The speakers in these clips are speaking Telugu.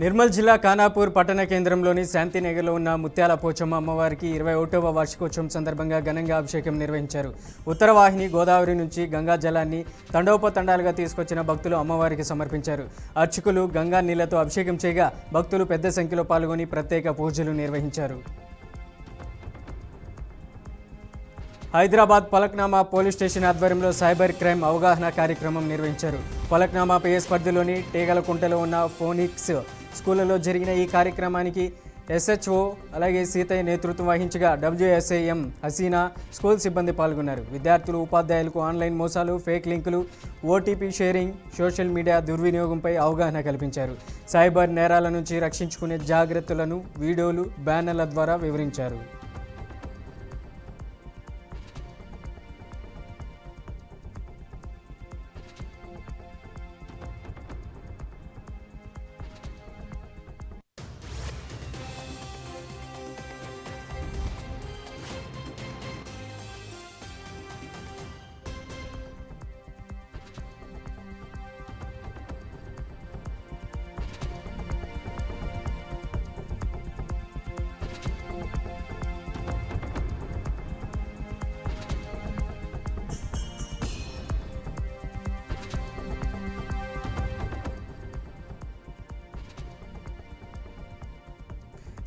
నిర్మల్ జిల్లా ఖానాపూర్ పట్టణ కేంద్రంలోని శాంతినగర్లో ఉన్న ముత్యాల పోచమ్మ అమ్మవారికి 21వ వార్షికోత్సవం సందర్భంగా ఘనంగా అభిషేకం నిర్వహించారు. ఉత్తరవాహిని గోదావరి నుంచి గంగా జలాన్ని తండోపతండాలుగా తీసుకొచ్చిన భక్తులు అమ్మవారికి సమర్పించారు. అర్చకులు గంగా నీళ్లతో అభిషేకం చేయగా భక్తులు పెద్ద సంఖ్యలో పాల్గొని ప్రత్యేక పూజలు నిర్వహించారు. హైదరాబాద్ ఫలక్నామా పోలీస్ స్టేషన్ ఆధ్వర్యంలో సైబర్ క్రైమ్ అవగాహన కార్యక్రమం నిర్వహించారు. ఫలక్నామా పిఎస్ పరిధిలోని టేగలకుంటలో ఉన్న ఫోనిక్స్ స్కూళ్లలో జరిగిన ఈ కార్యక్రమానికి ఎస్హెచ్ఓ అలాగే సీతయ్య నేతృత్వం వహించగా WSAM హసీనా స్కూల్ సిబ్బంది పాల్గొన్నారు. విద్యార్థులు ఉపాధ్యాయులకు ఆన్లైన్ మోసాలు, ఫేక్ లింకులు, ఓటీపీ షేరింగ్, సోషల్ మీడియా దుర్వినియోగంపై అవగాహన కల్పించారు. సైబర్ నేరాల నుంచి రక్షించుకునే జాగ్రత్తలను వీడియోలు, బ్యానర్ల ద్వారా వివరించారు.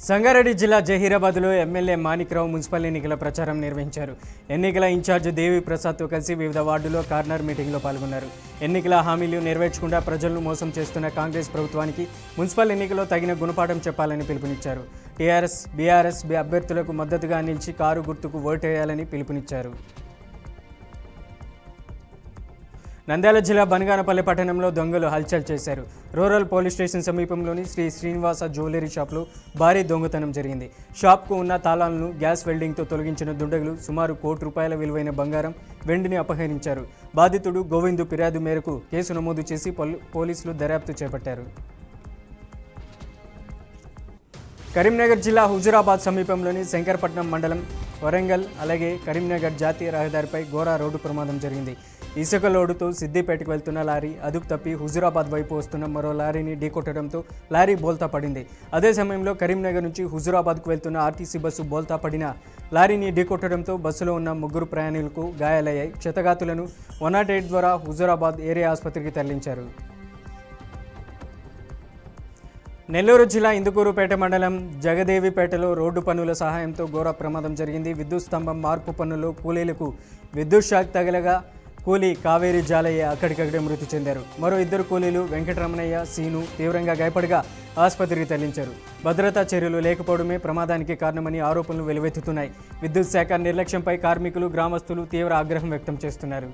సంగారెడ్డి జిల్లా జహీరాబాద్లో ఎమ్మెల్యే మాణిక్రావు మున్సిపల్ ఎన్నికల ప్రచారం నిర్వహించారు. ఎన్నికల ఇన్ఛార్జ్ దేవి ప్రసాద్తో కలిసి వివిధ వార్డుల్లో కార్నర్ మీటింగ్లో పాల్గొన్నారు. ఎన్నికల హామీలు నెరవేర్చకుండా ప్రజలను మోసం చేస్తున్న కాంగ్రెస్ ప్రభుత్వానికి మున్సిపల్ ఎన్నికల్లో తగిన గుణపాఠం చెప్పాలని పిలుపునిచ్చారు. టీఆర్ఎస్, బీఆర్ఎస్ అభ్యర్థులకు మద్దతుగా నిలిచి కారు గుర్తుకు ఓటేయాలని పిలుపునిచ్చారు. నంద్యాల జిల్లా బనగానపల్లి పట్టణంలో దొంగలు హల్చల్ చేశారు. రూరల్ పోలీస్ స్టేషన్ సమీపంలోని శ్రీ శ్రీనివాస జ్యువెలరీ షాప్లో భారీ దొంగతనం జరిగింది. షాప్కు ఉన్న తాళాలను గ్యాస్ వెల్డింగ్తో తొలగించిన దుండగులు సుమారు ₹1 కోటి విలువైన బంగారం, వెండిని అపహరించారు. బాధితుడు గోవిందు ఫిర్యాదు మేరకు కేసు నమోదు చేసి పోలీసులు దర్యాప్తు చేపట్టారు. కరీంనగర్ జిల్లా హుజురాబాద్ సమీపంలోని శంకరపట్నం మండలం వరంగల్ అలాగే కరీంనగర్ జాతీయ రహదారిపై ఘోర రోడ్డు ప్రమాదం జరిగింది. ఇసుక లోడుతో సిద్దిపేటకు వెళ్తున్న లారీ అదుపు తప్పి హుజురాబాద్ వైపు వస్తున్న మరో లారీని ఢీకొట్టడంతో లారీ బోల్తా పడింది. అదే సమయంలో కరీంనగర్ నుంచి హుజురాబాద్కు వెళ్తున్న ఆర్టీసీ బస్సు బోల్తా పడిన లారీని ఢీకొట్టడంతో బస్సులో ఉన్న 3 ప్రయాణికులకు గాయాలయ్యాయి. క్షతగాతులను 108 ద్వారా హుజురాబాద్ ఏరియా ఆసుపత్రికి తరలించారు. నెల్లూరు జిల్లా ఇందుకూరుపేట మండలం జగదేవిపేటలో రోడ్డు పనుల సహాయంతో ఘోర ప్రమాదం జరిగింది. విద్యుత్ స్తంభం మార్పు పనుల్లో కూలీలకు విద్యుత్ షాక్ తగలగా కూలీ కావేరి జాలయ్య అక్కడికక్కడే మృతి చెందారు. మరో 2 కూలీలు వెంకటరమణయ్య, సీను తీవ్రంగా గాయపడగా ఆసుపత్రికి తరలించారు. భద్రతా చర్యలు లేకపోవడమే ప్రమాదానికి కారణమని ఆరోపణలు వెలువెత్తుతున్నాయి. విద్యుత్ శాఖ నిర్లక్ష్యంపై కార్మికులు, గ్రామస్తులు తీవ్ర ఆగ్రహం వ్యక్తం చేస్తున్నారు.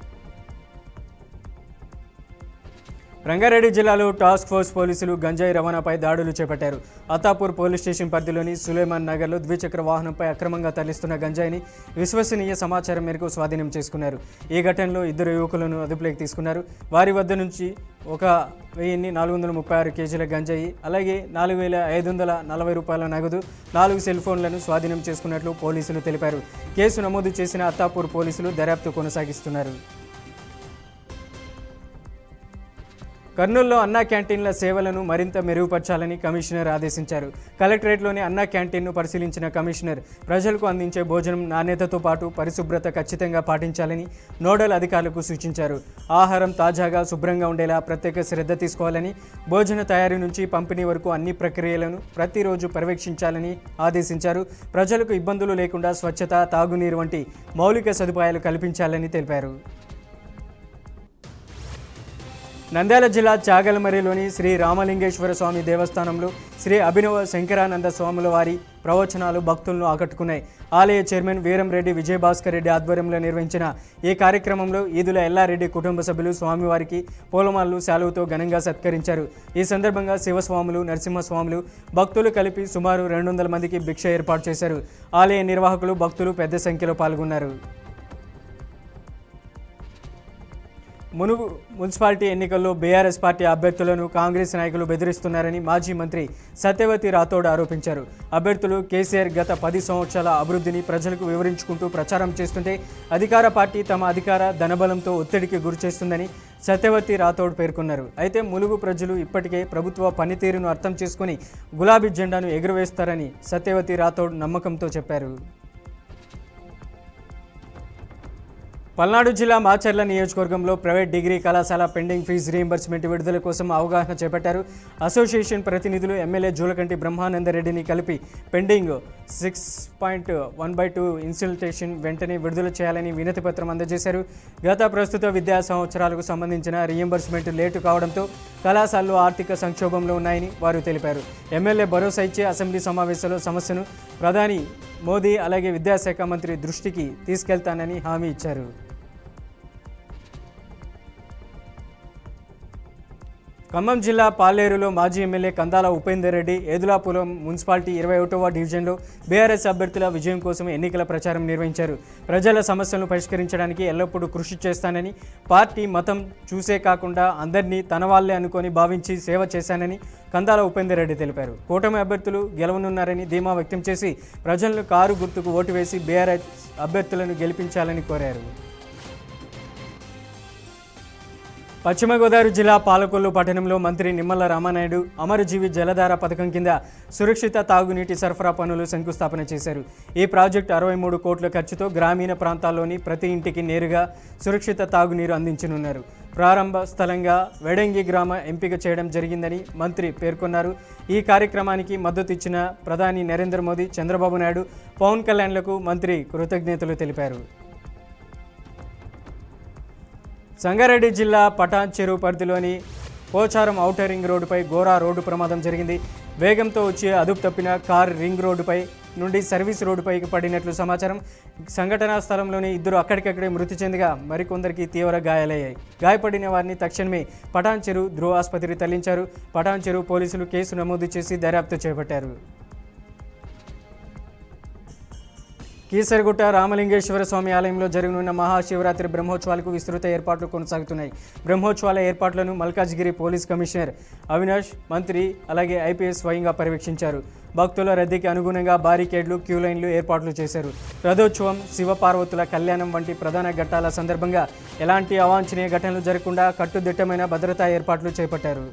రంగారెడ్డి జిల్లాలో టాస్క్ ఫోర్స్ పోలీసులు గంజాయి రవాణాపై దాడులు చేపట్టారు. అత్తాపూర్ పోలీస్ స్టేషన్ పరిధిలోని సులేమాన్ నగర్లో ద్విచక్ర వాహనంపై అక్రమంగా తరలిస్తున్న గంజాయిని విశ్వసనీయ సమాచారం మేరకు స్వాధీనం చేసుకున్నారు. ఈ ఘటనలో 2 యువకులను అదుపులోకి తీసుకున్నారు. వారి వద్ద నుంచి 1436 కేజీల గంజాయి అలాగే ₹4540 నగదు, 4 సెల్ ఫోన్లను స్వాధీనం చేసుకున్నట్లు పోలీసులు తెలిపారు. కేసు నమోదు చేసిన అత్తాపూర్ పోలీసులు దర్యాప్తు కొనసాగిస్తున్నారు. కర్నూలులో అన్నా క్యాంటీన్ల సేవలను మరింత మెరుగుపరచాలని కమిషనర్ ఆదేశించారు. కలెక్టరేట్లోని అన్నా క్యాంటీన్ను పరిశీలించిన కమిషనర్ ప్రజలకు అందించే భోజనం నాణ్యతతో పాటు పరిశుభ్రత ఖచ్చితంగా పాటించాలని నోడల్ అధికారులకు సూచించారు. ఆహారం తాజాగా, శుభ్రంగా ఉండేలా ప్రత్యేక శ్రద్ధ తీసుకోవాలని, భోజన తయారీ నుంచి పంపిణీ వరకు అన్ని ప్రక్రియలను ప్రతిరోజు పర్యవేక్షించాలని ఆదేశించారు. ప్రజలకు ఇబ్బందులు లేకుండా స్వచ్ఛత, తాగునీరు వంటి మౌలిక సదుపాయాలు కల్పించాలని తెలిపారు. నంద్యాల జిల్లా చాగలమరిలోని శ్రీ రామలింగేశ్వర స్వామి దేవస్థానంలో శ్రీ అభినవ శంకరానంద స్వాముల వారి ప్రవచనాలు భక్తులను ఆకట్టుకున్నాయి. ఆలయ చైర్మన్ వీరంరెడ్డి విజయభాస్కర్ రెడ్డి ఆధ్వర్యంలో నిర్వహించిన ఈ కార్యక్రమంలో ఈదుల ఎల్లారెడ్డి కుటుంబ సభ్యులు స్వామివారికి పూలమాలలు, శాలువతో ఘనంగా సత్కరించారు. ఈ సందర్భంగా శివస్వాములు, నరసింహస్వాములు, భక్తులు కలిపి సుమారు 200 మందికి భిక్ష ఏర్పాటు చేశారు. ఆలయ నిర్వాహకులు, భక్తులు పెద్ద సంఖ్యలో పాల్గొన్నారు. మునుగు మున్సిపాలిటీ ఎన్నికల్లో బీఆర్ఎస్ పార్టీ అభ్యర్థులను కాంగ్రెస్ నాయకులు బెదిరిస్తున్నారని మాజీ మంత్రి సత్యవతి రాథోడ్ ఆరోపించారు. అభ్యర్థులు కేసీఆర్ గత 10 సంవత్సరాల అభివృద్ధిని ప్రజలకు వివరించుకుంటూ ప్రచారం చేస్తుంటే అధికార పార్టీ తమ అధికార ధనబలంతో ఒత్తిడికి గురిచేస్తుందని సత్యవతి రాథోడ్ పేర్కొన్నారు. అయితే ములుగు ప్రజలు ఇప్పటికే ప్రభుత్వ పనితీరును అర్థం చేసుకుని గులాబీ జెండాను ఎగురవేస్తారని సత్యవతి రాథోడ్ నమ్మకంతో చెప్పారు. పల్నాడు జిల్లా మాచర్ల నియోజకవర్గంలో ప్రైవేట్ డిగ్రీ కళాశాల పెండింగ్ ఫీజు రీయింబర్స్మెంట్ విడుదల కోసం అవగాహన చేపట్టారు. అసోసియేషన్ ప్రతినిధులు ఎమ్మెల్యే జూలకంటి బ్రహ్మానందరెడ్డిని కలిపి పెండింగ్ 6.1/2 ఇన్సల్టేషన్ వెంటనే విడుదల చేయాలని వినతి పత్రం అందజేశారు. ప్రస్తుత విద్యా సంవత్సరాలకు సంబంధించిన రీయింబర్స్మెంట్ లేటు కావడంతో కళాశాలలు ఆర్థిక సంక్షోభంలో ఉన్నాయని వారు తెలిపారు. ఎమ్మెల్యే భరోసా ఇచ్చే అసెంబ్లీ సమావేశంలో సమస్యను ప్రధాని మోదీ అలాగే విద్యాశాఖ మంత్రి దృష్టికి తీసుకెళ్తానని హామీ ఇచ్చారు. ఖమ్మం జిల్లా పాలేరులో మాజీ ఎమ్మెల్యే కందాల ఉపేందర్ రెడ్డి ఏదులాపురం మున్సిపాలిటీ 21వ డివిజన్లో బీఆర్ఎస్ అభ్యర్థుల విజయం కోసం ఎన్నికల ప్రచారం నిర్వహించారు. ప్రజల సమస్యలను పరిష్కరించడానికి ఎల్లప్పుడూ కృషి చేస్తానని, పార్టీ మతం చూసే కాకుండా అందరినీ తన వాళ్లే అనుకొని భావించి సేవ చేశానని కందాల ఉపేందర్ రెడ్డి తెలిపారు. కూటమి అభ్యర్థులు గెలవనున్నారని ధీమా వ్యక్తం చేసి ప్రజలను కారు గుర్తుకు ఓటు వేసి బీఆర్ఎస్ అభ్యర్థులను గెలిపించాలని కోరారు. పశ్చిమ గోదావరి జిల్లా పాలకొల్లు పట్టణంలో మంత్రి నిమ్మల రామానాయుడు అమరజీవి జలధార పథకం కింద సురక్షిత తాగునీటి సరఫరా పనులు శంకుస్థాపన చేశారు. ఈ ప్రాజెక్టు 63 కోట్ల ఖర్చుతో గ్రామీణ ప్రాంతాల్లోని ప్రతి ఇంటికి నేరుగా సురక్షిత తాగునీరు అందించనున్నారు. ప్రారంభ స్థలంగా వెడంగి గ్రామ ఎంపిక చేయడం జరిగిందని మంత్రి పేర్కొన్నారు. ఈ కార్యక్రమానికి మద్దతు ఇచ్చిన ప్రధాని నరేంద్ర మోదీ, చంద్రబాబు నాయుడు, పవన్ కళ్యాణ్లకు మంత్రి కృతజ్ఞతలు తెలిపారు. సంగారెడ్డి జిల్లా పటాన్ చెరువు పరిధిలోని పోచారం ఔటర్ రింగ్ రోడ్డుపై ఘోర రోడ్డు ప్రమాదం జరిగింది. వేగంతో వచ్చి అదుపు తప్పిన కార్ రింగ్ రోడ్డుపై నుండి సర్వీస్ రోడ్డుపైకి పడినట్లు సమాచారం. సంఘటనా స్థలంలోని 2 అక్కడికక్కడే మృతి చెందగా మరికొందరికి తీవ్ర గాయాలయ్యాయి. గాయపడిన వారిని తక్షణమే పటాన్ చెరువు ధృవ ఆసుపత్రికి తరలించారు. పటాన్ చెరువు పోలీసులు కేసు నమోదు చేసి దర్యాప్తు చేపట్టారు. కీసరగుట్ట రామలింగేశ్వర స్వామి ఆలయంలో జరగనున్న మహాశివరాత్రి బ్రహ్మోత్సవాలకు విస్తృత ఏర్పాట్లు కొనసాగుతున్నాయి. బ్రహ్మోత్సవాల ఏర్పాట్లను మల్కాజ్గిరి పోలీస్ కమిషనర్ అవినాష్, మంత్రి అలాగే ఐపీఎస్ స్వయంగా పర్యవేక్షించారు. భక్తుల రద్దీకి అనుగుణంగా బారికేడ్లు, క్యూ లైన్లు ఏర్పాట్లు చేశారు. రథోత్సవం, శివపార్వతుల కళ్యాణం వంటి ప్రధాన ఘట్టాల సందర్భంగా ఎలాంటి అవాంఛనీయ ఘటనలు జరగకుండా కట్టుదిట్టమైన భద్రతా ఏర్పాట్లు చేపట్టారు.